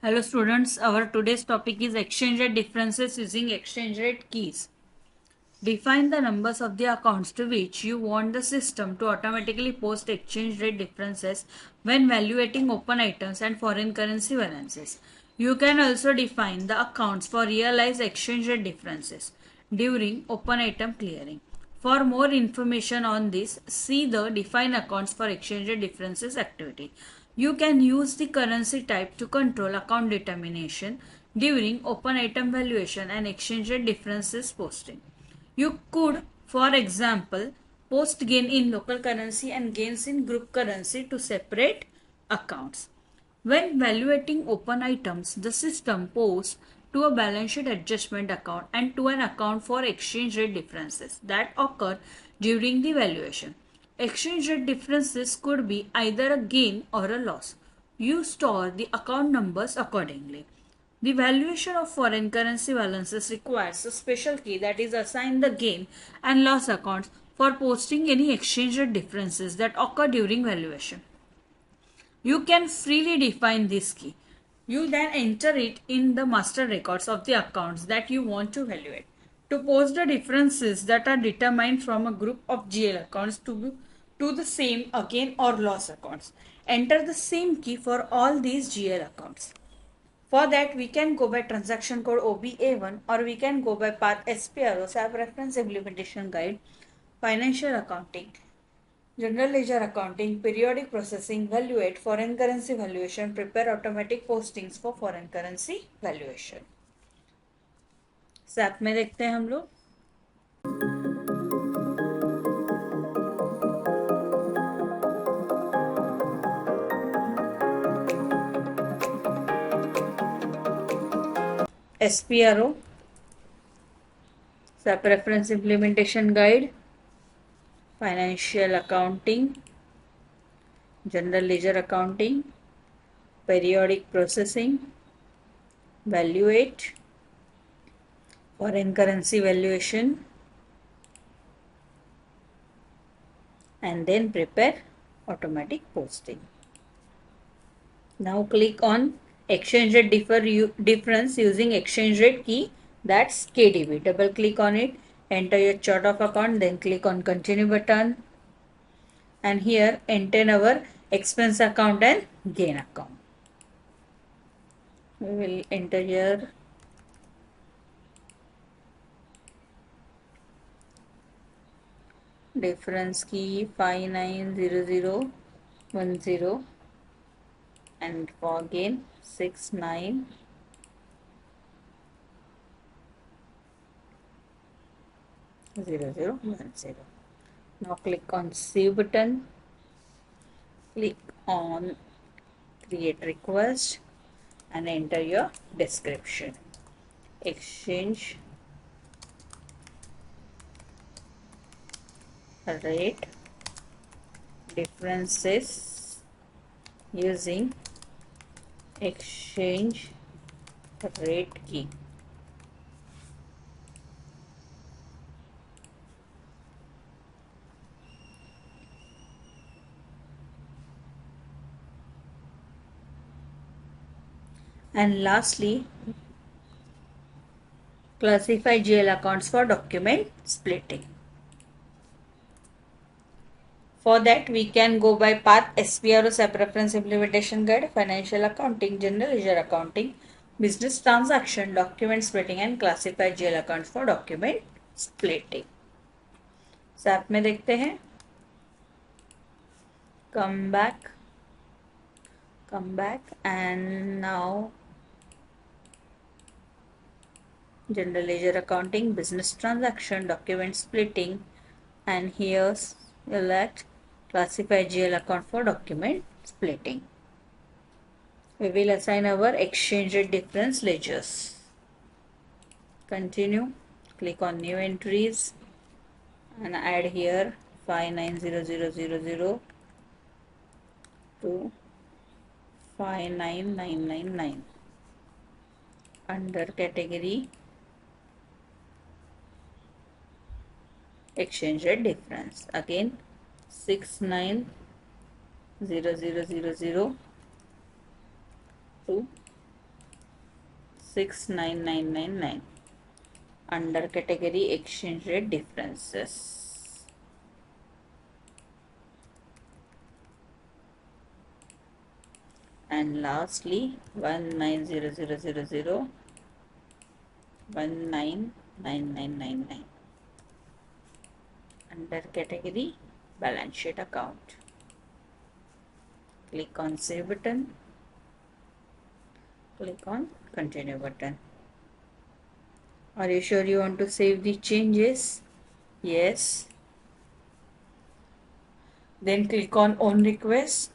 Hello students, our today's topic is exchange rate differences using exchange rate keys. Define the numbers of the accounts to which you want the system to automatically post exchange rate differences when valuating open items and foreign currency balances. You can also define the accounts for realized exchange rate differences during open item clearing. For more information on this, see the Define Accounts for Exchange Rate Differences activity. You can use the currency type to control account determination during open item valuation and exchange rate differences posting. You could, for example, post gain in local currency and gains in group currency to separate accounts. When valuating open items, the system posts to a balance sheet adjustment account and to an account for exchange rate differences that occur during the valuation. Exchange rate differences could be either a gain or a loss. You store the account numbers accordingly. The valuation of foreign currency balances requires a special key that is assigned the gain and loss accounts for posting any exchange rate differences that occur during valuation. You can freely define this key. You then enter it in the master records of the accounts that you want to evaluate. To post the differences that are determined from a group of GL accounts to the same gain or loss accounts, enter the same key for all these GL accounts. For that, we can go by transaction code OBA1 or we can go by path SPRO, SAP Reference Implementation Guide, Financial Accounting, General Ledger Accounting, Periodic Processing, Valuate, Foreign Currency Valuation, prepare automatic postings for foreign currency valuation. SAP में देखते हैं हम लोग. SPRO, SAP Reference Implementation Guide, Financial Accounting, General Ledger Accounting, Periodic Processing, Valuate, Foreign Currency Valuation, and then prepare automatic posting. Now click on exchange rate difference using exchange rate key, that's KDB. Double click on it, enter your chart of account, then click on continue button, and here enter our expense account and gain account. We will enter here difference key 590010 and for gain 690010. Now click on save button, click on create request and enter your description. Exchange rate differences using exchange rate key. And lastly, classify GL accounts for document splitting. For that, we can go by path SPRO, SAP Reference Implementation Guide, Financial Accounting, General Ledger Accounting, Business Transaction, Document Splitting and Classify GL accounts for document splitting. SAP में देखते हैं. Come back and now General Ledger Accounting, Business Transaction, Document Splitting, and here select Classify GL account for document splitting. We will assign our exchange rate difference ledgers. Continue, click on new entries and add here 590000 to 59999 under category exchange rate difference. Again 690000 to 69999 under category exchange rate differences. And lastly 190000 199999 under category balance sheet account. Click on save button, click on continue button. Are you sure you want to save the changes? Yes. Then click on on request.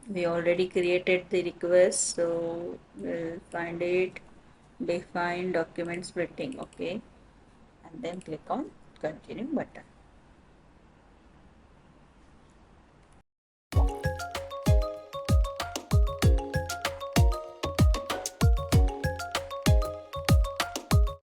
We already created the request, so we'll find it, define document splitting, okay, and then click on continue button.